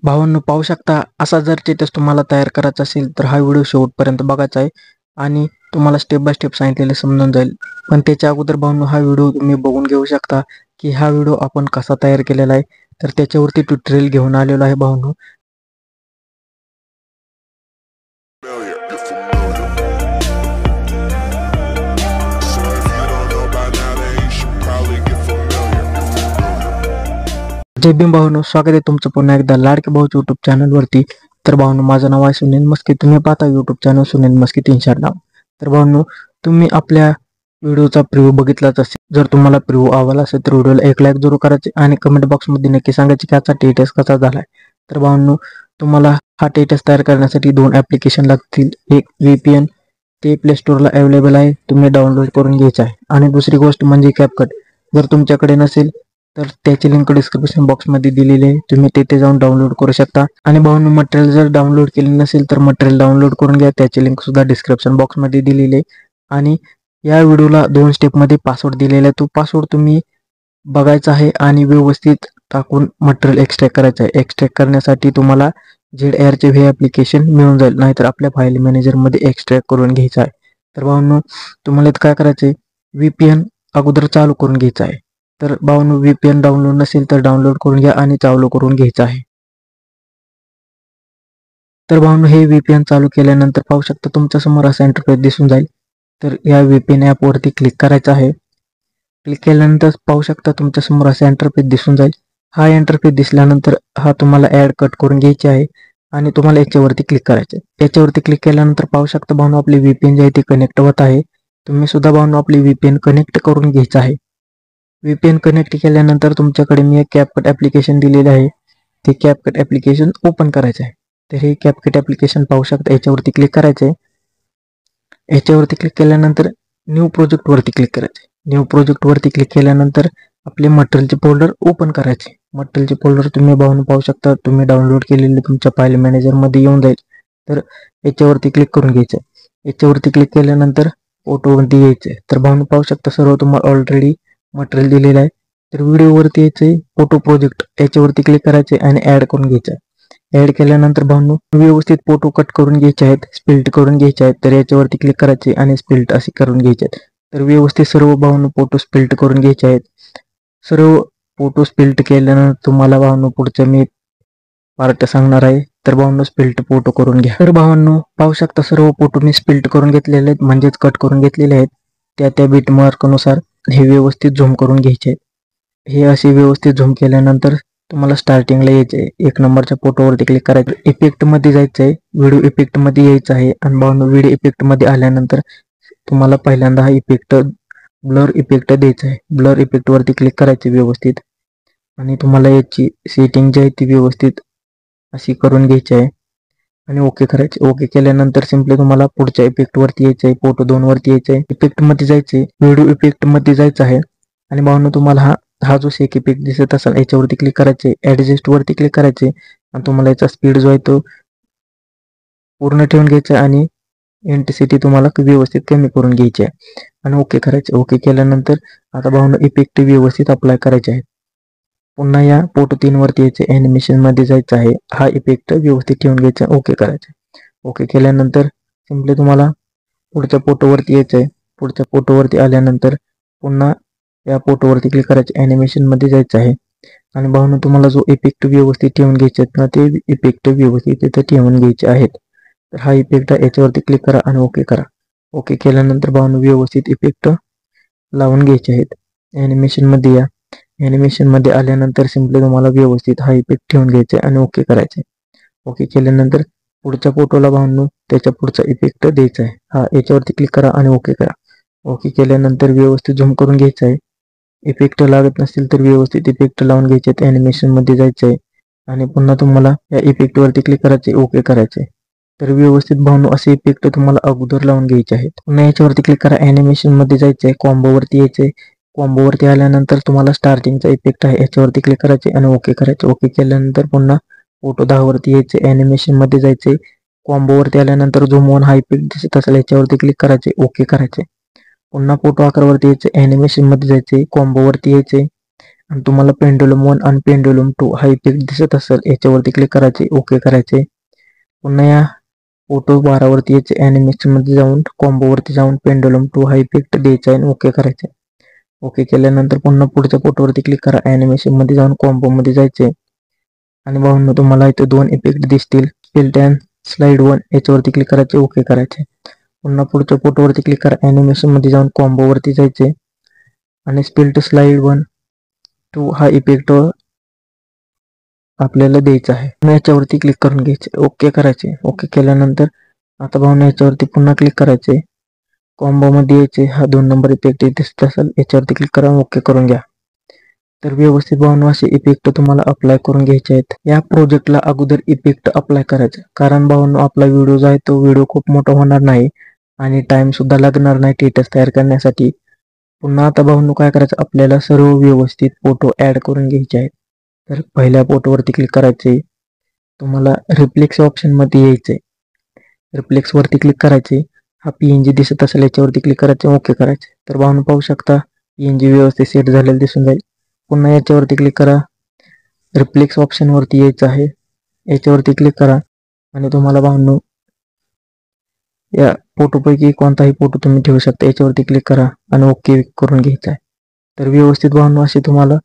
भावांनो, पाहू शकता, असा जर स्टेटस तुम्हाला तयार करायचा असेल तर हा व्हिडिओ शेवटपर्यंत बघायचा आहे आणि तुम्हाला स्टेप बाय स्टेप सांगितलेले समजून जाईल. पण त्याच्या अगोदर भावांनो, हा व्हिडिओ तुम्ही बघून घेऊ शकता की हा व्हिडिओ आपण कसा तयार केलेला आहे. तर त्याच्यावरती ट्युटोरियल घेऊन आलेलो आहे भावांनो. जय भीम भावांनो, स्वागत आहे तुमचं पुन्हा एकदा लाडके भाऊच्या यूट्यूब चॅनलवरती. तर भावांनो, माझं नाव आहे सुनील मस्के. तुम्ही पाहता यूट्यूब चॅनल सुनील मस्के 3 नाव. तर भावांनो, तुम्ही आपल्या व्हिडिओचा प्रिव्ह्यू बघितलाच असेल. जर तुम्हाला प्रिव्ह्यू आवडला असेल तर व्हिडिओला एक लाईक जरूर करायचे आणि कमेंट बॉक्समध्ये नक्की सांगायचे की आजचा टेस्ट कसा झालाय. तर भावांनो, तुम्हाला हा टेस्ट तयार करण्यासाठी 2 ॲप्लिकेशन लागतील. एक VPN, ते प्ले स्टोअरला अवेलेबल आहे, तुम्ही डाउनलोड करून घ्यायचं आहे. आणि दुसरी गोष्ट म्हणजे CapCut. जर तुमच्याकडे नसेल तर त्याची लिंक डिस्क्रिप्शन बॉक्समध्ये दिलेली आहे, तुम्ही तिथे जाऊन डाउनलोड करू शकता. आणि भावांनो, मटेरियल जर डाउनलोड केले नसेल तर मटेरियल डाउनलोड करून घ्या, त्याची लिंक सुद्धा डिस्क्रिप्शन बॉक्समध्ये दिलेली आहे. आणि या व्हिडिओला 2 स्टेपमध्ये पासवर्ड दिलेला आहे, तो पासवर्ड तुम्ही बघायचा आहे आणि व्यवस्थित टाकून मटेरियल एक्सट्रॅक्ट करायचं आहे. एक्सट्रॅक्ट करण्यासाठी तुम्हाला ZARचे हे ॲप्लिकेशन मिळून जाईल, नाहीतर आपल्या फाईल मॅनेजरमध्ये एक्सट्रॅक्ट करून घ्यायचं आहे. तर भावांनो, तुम्हाला इथं काय करायचं आहे, VPN अगोदर चालू करून घ्यायचं आहे. तर भावांनो, VPN डाउनलोड नसेल तर डाउनलोड करून घ्या आणि चालू करून घ्यायचं आहे. तर भावांनो, हे VPN चालू केल्यानंतर पाहू शकता तुमच्या समोर असा इंटरफेस दिसून जाईल. तर या VPN ॲपवरती क्लिक करायचं आहे. क्लिक केल्यानंतर पाहू शकता तुमच्या समोर असा इंटरफेस दिसून जाईल. हा इंटरफेस दिसल्यानंतर हा तुम्हाला ॲड कट करून घ्यायची आहे आणि तुम्हाला याच्यावरती क्लिक करायचं आहे. याच्यावरती क्लिक केल्यानंतर पाहू शकता भावांनो, आपली VPN जी आहे ती कनेक्ट होत आहे. तुम्ही सुद्धा भावांनो आपली VPN कनेक्ट करून घ्यायचं आहे. VPN कनेक्ट केल्यानंतर तुमच्याकडे मी एक CapCut ॲप्लिकेशन दिलेलं आहे, ते CapCut ॲप्लिकेशन ओपन करायचं आहे. तर हे CapCut ॲप्लिकेशन पाहू शकता, याच्यावरती क्लिक करायचं आहे. याच्यावरती क्लिक केल्यानंतर न्यू प्रोजेक्टवरती क्लिक करायचे. न्यू प्रोजेक्टवरती क्लिक केल्यानंतर आपले मटेरियलचे फोल्डर ओपन करायचे. मटेरियलचे फोल्डर तुम्ही पाहू शकता, तुम्ही डाउनलोड केलेले तुमच्या फाईल मॅनेजरमध्ये येऊन जाईल. तर याच्यावरती क्लिक करून घ्यायचं. याच्यावरती क्लिक केल्यानंतर फोटोवरती यायचं. तर भावना पाहू शकता, सर्व तुम्हाला ऑलरेडी मटेरियल दिलेलं आहे. तर व्हिडिओवरती यायचं, फोटो प्रोजेक्ट याच्यावरती क्लिक करायचे आणि ॲड करून घ्यायचं. ॲड केल्यानंतर भावनो व्यवस्थित फोटो कट करून घ्यायचे आहेत, स्प्लिट करून घ्यायचे आहेत. तर याच्यावरती क्लिक करायचे आणि स्प्लिट असे करून घ्यायचे आहेत. तर व्यवस्थित सर्व भावनो फोटो स्प्लिट करून घ्यायचे आहेत. सर्व फोटो स्प्लिट केल्यानंतर तुम्हाला भावनो पुढचं मी पार्ट सांगणार आहे. तर भावनो स्प्लिट फोटो करून घ्या. तर भावांनो पाहू शकता, सर्व फोटो मी स्प्लिट करून घेतलेले आहेत, म्हणजेच कट करून घेतलेले आहेत. त्या बीट मार्कनुसार हे व्यवस्थित झूम करून घ्यायचे आहेत. हे असे व्यवस्थित झूम केल्यानंतर तुम्हाला स्टार्टिंगला यायचे, 1 नंबरच्या फोटोवरती क्लिक करायचं, इफेक्टमध्ये जायचं आहे, व्हिडिओ इफेक्टमध्ये यायचं आहे. आणि भावनो व्हिडिओ इफेक्टमध्ये आल्यानंतर तुम्हाला पहिल्यांदा हा इफेक्ट ब्लर इफेक्ट द्यायचा आहे. ब्लर इफेक्टवरती क्लिक करायचे व्यवस्थित आणि तुम्हाला याची सेटिंग जी आहे ती व्यवस्थित अशी करून घ्यायची आहे आणि ओके करायचे. ओके केल्यानंतर सिंपली तुम्हाला पुढच्या इफेक्टवरती यायचं आहे, फोटो 2 वरती यायचं आहे, इफेक्टमध्ये जायचं आहे, व्हिडिओ इफेक्टमध्ये जायचं आहे. आणि भावनो तुम्हाला हा जो शेक इफेक्ट दिसत असेल याच्यावरती क्लिक करायचे, ॲडजस्ट वरती क्लिक करायचे आणि तुम्हाला याचा स्पीड जो आहे तो पूर्ण ठेवून घ्यायचा आणि इंटेन्सिटी तुम्हाला व्यवस्थित कमी करून घ्यायची आहे आणि ओके करायचे. ओके केल्यानंतर आता भावनो इफेक्ट व्यवस्थित अप्लाय करायचे आहे. पुन्हा या फोटो 3 वरती यायचे, ॲनिमेशन मध्ये जायचं आहे, हा इफेक्ट व्यवस्थित ठेवून घ्यायचा, ओके करायचे. ओके केल्यानंतर सिंपली तुम्हाला पुढच्या फोटोवरती यायचं आहे. पुढच्या फोटोवरती आल्यानंतर पुन्हा या फोटोवरती क्लिक करायचे, ॲनिमेशन मध्ये जायचं आहे आणि भावनो तुम्हाला जो इफेक्ट व्यवस्थित ठेवून घ्यायचे आहेत ना, ते इफेक्ट व्यवस्थित तिथे ठेवून घ्यायचे आहेत. तर हा इफेक्ट याच्यावरती क्लिक करा आणि ओके करा. ओके केल्यानंतर भावनो व्यवस्थित इफेक्ट लावून घ्यायचे आहेत. ॲनिमेशन मध्ये या, ॲनिमेशन मध्ये आल्यानंतर सिंपली तुम्हाला व्यवस्थित हा इफेक्ट ठेवून घ्यायचे आणि ओके करायचे. ओके केल्यानंतर पुढच्या फोटोला भावनो त्याच्या पुढचा इफेक्ट द्यायचा आहे. हा याच्यावरती क्लिक करा आणि ओके करा. ओके केल्यानंतर व्यवस्थित झूम करून घ्यायचं आहे. इफेक्ट लागत नसतील तर व्यवस्थित इफेक्ट लावून घ्यायचे आहेत, ॲनिमेशन मध्ये जायचं आहे आणि पुन्हा तुम्हाला या इफेक्टवरती क्लिक करायचे, ओके करायचे. तर व्यवस्थित भावनो असे इफेक्ट तुम्हाला अगोदर लावून घ्यायचे आहेत. पुन्हा याच्यावरती क्लिक करा, ॲनिमेशन मध्ये जायचं आहे, कॉम्बोवरती यायचे. कॉम्बोवरती आल्यानंतर तुम्हाला स्टार्टिंगचा इफेक्ट आहे याच्यावरती क्लिक करायचे आणि ओके करायचे. ओके केल्यानंतर पुन्हा फोटो 10 वरती यायचे, ॲनिमेशन मध्ये जायचे, कॉम्बोवरती आल्यानंतर झूम ऑन हा इफेक्ट दिसत असेल याच्यावरती क्लिक करायचे, ओके करायचे. पुन्हा फोटो 11 वरती यायचे, ॲनिमेशन मध्ये जायचे, कॉम्बोवरती यायचे आणि तुम्हाला पेंडुलम 1 आणि पेंडुलम 2 हा इफेक्ट दिसत असेल, याच्यावरती क्लिक करायचे, ओके करायचे. पुन्हा या फोटो 12 वरती यायचे, ॲनिमेशन मध्ये जाऊन कॉम्बोवरती जाऊन पेंडुलम 2 हा इफेक्ट द्यायचा आहे, ओके करायचे. ओके केल्यानंतर पुन्हा पुढच्या फोटोवरती क्लिक करा, ॲनिमेशन मध्ये जाऊन कॉम्बो मध्ये जायचे. आणि भाऊंनो तुम्हाला इथे 2 इफेक्ट दिसतील, स्पिल्ट अँड स्लाइड 1 याच्यावरती क्लिक करायचे, ओके करायचे. पुन्हा पुढच्या फोटोवरती क्लिक करा, ॲनिमेशन मध्ये जाऊन कॉम्बो वरती जायचे आणि स्पिल्ट स्लाइड 1 2 हा इफेक्ट आपल्याला द्यायचा आहे. याच्यावरती क्लिक करून घ्यायचे, ओके करायचे. ओके केल्यानंतर आता भाऊंनो याच्यावरती पुन्हा क्लिक करायचे, कॉम्बो मध्ये यायचे. हा 2 नंबर इफेक्ट दिसत असेल, याच्यावरती क्लिक करा, ओके करून घ्या. तर व्यवस्थित भाऊंनो असे इफेक्ट तुम्हाला अप्लाय करून घ्यायचे आहेत. या प्रोजेक्टला अगोदर इफेक्ट अप्लाय करायचे, कारण भाऊंनो आपला व्हिडिओ जो आहे तो व्हिडिओ खूप मोठा होणार नाही आणि टाइम सुद्धा लागणार नाही टेटस तयार करण्यासाठी. पुन्हा आता भाऊंनो काय करायचं, आपल्याला सर्व व्यवस्थित फोटो ऍड करून घ्यायचे आहेत. तर पहिल्या फोटोवरती क्लिक करायचे, तुम्हाला रिफ्लेक्स ऑप्शन मध्ये यायचे, रिफ्लेक्स वरती क्लिक करायचे. हा PNG दिसत असेल, याच्यावरती क्लिक करायचे, ओके करायचे. तर भाऊंनो पाहू शकता PNG व्यवस्थित सेट झालेलं दिसून जाईल. पुन्हा याच्यावरती क्लिक करा, रिफ्लेक्स ऑप्शन वरती यायचं आहे, याच्यावरती क्लिक करा आणि तुम्हाला भाऊंनो या फोटोपैकी कोणताही फोटो तुम्ही ठेवू शकता, याच्यावरती क्लिक करा आणि ओके करून घ्यायचा आहे. तर व्यवस्थित भाऊंनो असे तुम्हाला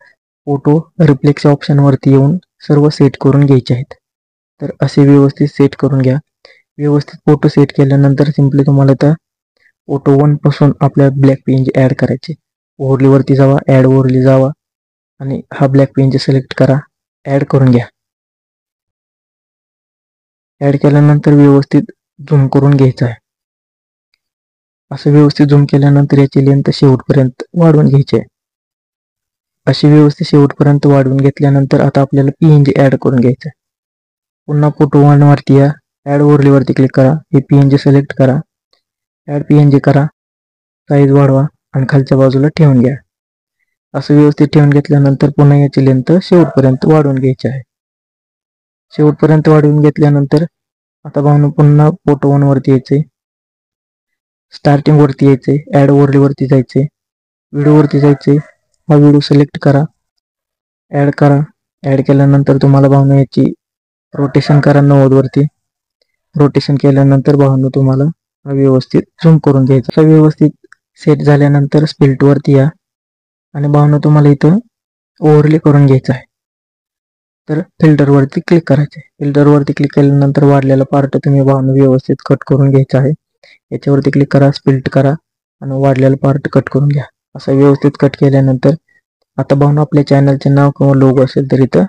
फोटो रिफ्लेक्स ऑप्शन वरती येऊन सर्व सेट करून घ्यायचे आहेत. तर असे व्यवस्थित सेट करून घ्या. व्यवस्थित फोटो सेट केल्यानंतर सिंपली तुम्हाला आता फोटो 1 पासून आपल्या ब्लॅक PNG ऍड करायचे. ओव्हरली वरती जावा, ऍड ओव्हरली जावा आणि हा ब्लॅक PNG सिलेक्ट करा, ऍड करून घ्या. ऍड केल्यानंतर व्यवस्थित झूम करून घ्यायचा आहे. असं व्यवस्थित झूम केल्यानंतर याची लेंथ शेवटपर्यंत वाढवून घ्यायची आहे. अशी व्यवस्थित शेवटपर्यंत वाढवून घेतल्यानंतर आता आपल्याला PNG ऍड करून घ्यायचं आहे. पुन्हा फोटो 1 वरती या, ऍड ओव्हरली वरती क्लिक करा, हे PNG सिलेक्ट करा, ऍड PNG करा, साईज वाढवा आणि खालच्या बाजूला ठेवून घ्या. असं व्यवस्थित ठेवून घेतल्यानंतर पुन्हा याची लेंथ शेवटपर्यंत वाढवून घ्यायची आहे. शेवटपर्यंत वाढवून घेतल्यानंतर आता भाऊंनो पुन्हा फोटो 1 वरती यायचे, स्टार्टिंग वरती यायचे, ऍड ओव्हरली वरती जायचे, व्हिडिओ वरती जायचे, हा व्हिडिओ सिलेक्ट करा, ऍड करा. ऍड केल्यानंतर तुम्हाला भाऊंनो याची रोटेशन करा 90 वरती. रोटेशन केल्यानंतर भाऊंनो तुम्हाला व्यवस्थित झूम करून घ्यायचा. व्यवस्थित सेट झाल्यानंतर स्प्लिट वरती या आणि भाऊंनो तुम्हाला इथं ओव्हरले करून घ्यायचं आहे. तर फिल्टर वरती क्लिक करायचे. फिल्टर वरती क्लिक केल्यानंतर वाढलेला पार्ट तुम्ही भाऊंनो व्यवस्थित कट करून घ्यायचा आहे. याच्यावरती क्लिक करा, स्प्लिट करा आणि वाढलेला पार्ट कट करून घ्या. असं व्यवस्थित कट केल्यानंतर आता भाऊंनो आपल्या चॅनलचे नाव किंवा लोगो असेल तर इथं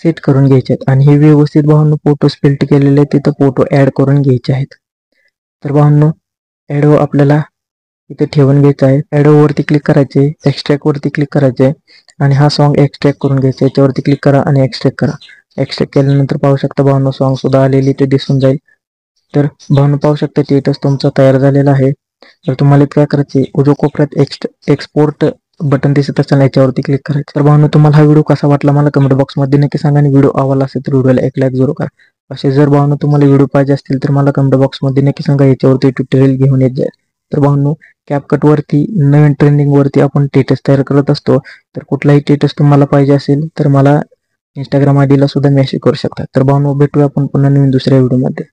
सेट करून घ्यायचे आहेत आणि हे व्यवस्थित भाऊंनो फोटो स्प्लिट केलेले तिथं फोटो ऍड करून घ्यायचे आहेत. तर भाऊंनो ऍड आपल्याला इथे ठेवून घ्यायचा आहे. ऍड वरती क्लिक करायचे, एक्सट्रॅक्ट वरती क्लिक करायचे आणि हा सॉन्ग एक्सट्रॅक्ट करून घ्यायचा. याच्यावरती क्लिक करा आणि एक्सट्रॅक्ट करा. एक्सट्रॅक्ट केल्यानंतर पाहू शकता भाऊंनो सॉन्ग सुद्धा आलेली ते दिसून जाईल. तर भाऊंनो पाहू शकता टेटस तुमचा तयार झालेला आहे. तर तुम्हाला काय करायचे, उजव्या कोपऱ्यात एक्सपोर्ट बटन दिसत असेल, याच्यावरती क्लिक करायचं. तर भाऊंनो तुम्हाला हा व्हिडिओ कसा वाटला मला कमेंट बॉक्स मध्ये नक्की सांगा आणि व्हिडिओ आवडला असेल तर व्हिडिओला एक लाईक जरूर करा. असे जर भाऊंनो तुम्हाला व्हिडिओ पाहिजे असतील तर मला कमेंट बॉक्स मध्ये नक्की सांगा, याच्यावरती ट्युटोरियल घेऊन येत जाईल. तर भाऊंनो CapCut वरती नवीन ट्रेंडिंग वरती आपण टेटस तयार करत असतो. तर कुठलाही टेटस तुम्हाला पाहिजे असेल तर मला Instagram ID ला सुद्धा मेसेज करू शकता. तर भाऊंनो भेटूया आपण पुन्हा नवीन दुसऱ्या व्हिडिओ मध्ये.